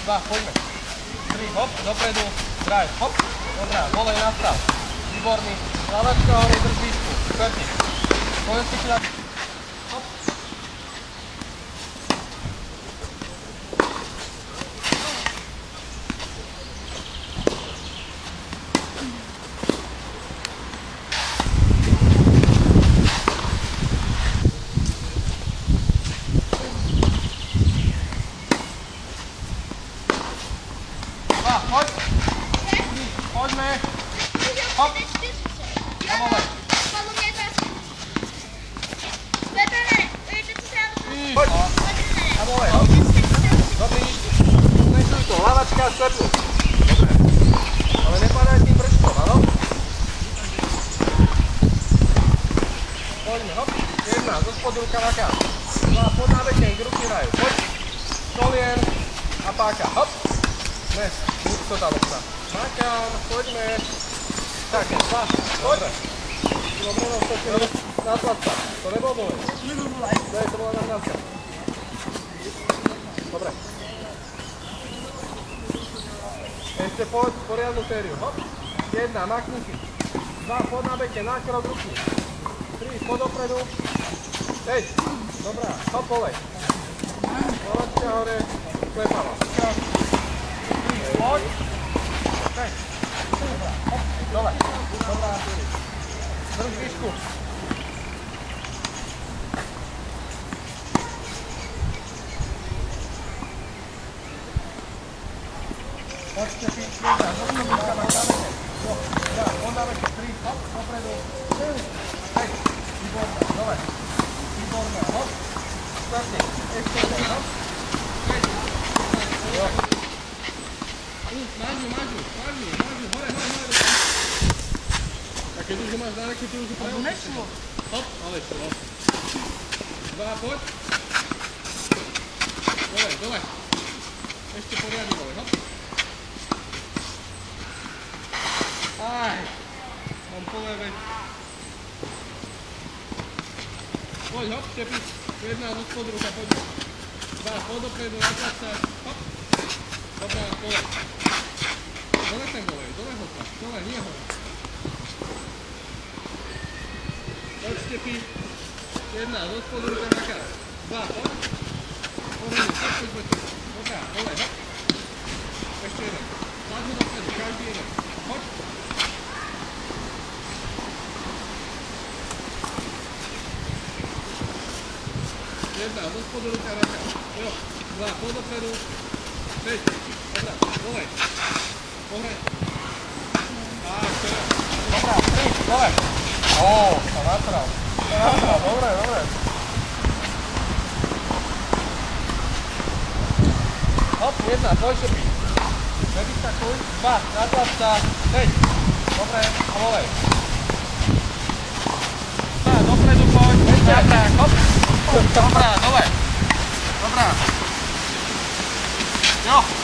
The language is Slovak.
2, poďme. 3, hop, dopredu, drive, hop. Dobrá, volej nastav. Výborný. Hlavačka hore, drž výšku. Skrtni. Poďme si na... Hop. Poď. Poďme. Hop. A volej. Poď. A volej. Dobrý. Nešuj to. Hlavačka a skrtni. Dobre. Ale nepadaj tým brčkom, áno? Poďme, hop. 1, zo spodu ruka na kám. 2, pod nábekeň, ruky hrajú. Poď. Kolien a páka. Hop. Dnes, buď to tá lopta. Makám, poďme. Tak, 2, poď. Dobre, no, stočili. Natlač sa. To nebol bolej. Daj, to bola nahrávka. Dobre. Ešte poď, poriadnu sériu. Hop. 1, makni si. 2, pod nábeke, nákrok ruky. 3, pod dopredu. 5. Dobrá, hop, volej. Hlavačka hore, klepáva. Poď. Hej. Dobrá. Hop. Dole. Dobrá. Drž výšku. Poďte si. Jedna. Zoskočka na káveke. Dá. Podáveke. 3. Hop. Dopredu. Hej. Výborná. Dole. Výborná. Hop. Skrtni. Ešte jeden. Hop. Hej. Jo. Mážu, hore. A keď už ho máš ďaleko, ty už ho prajú. Nešlo. Hop, ale šlo. 2, poď. Dole. Ešte poriadne dole, hop. Aj, mám plné veď. Poď, hop, štepiť. 1 zo spodu ruka, poď. 2, pod dopredu, natlač sa. Hop. Dobrá, dole. Dole ten volej, dole ho tlač, dole, nie hore. Poď štepy. 1, zo spodu ruka na kár. 2, poď. Pohrni, poď. Dobrá, dole, hop. Ešte jeden. Tlač ho dopredu, každý jeden. Poď. Jedna, zo spodu ruka na kár. Jo, 2, pod dopredu. 5. Dobrá, volej. Pohraj. Tak, to je. Dobrá, 3, dole. Ó, sa natral. Dobre. Hop, 1, poď šepi. Nevyskakuj. 2, natlač sa. 5. Dobre, a volej. 2, dopredu poď. Ešte, hop. Dobrá, dole. Dobrá. Jo.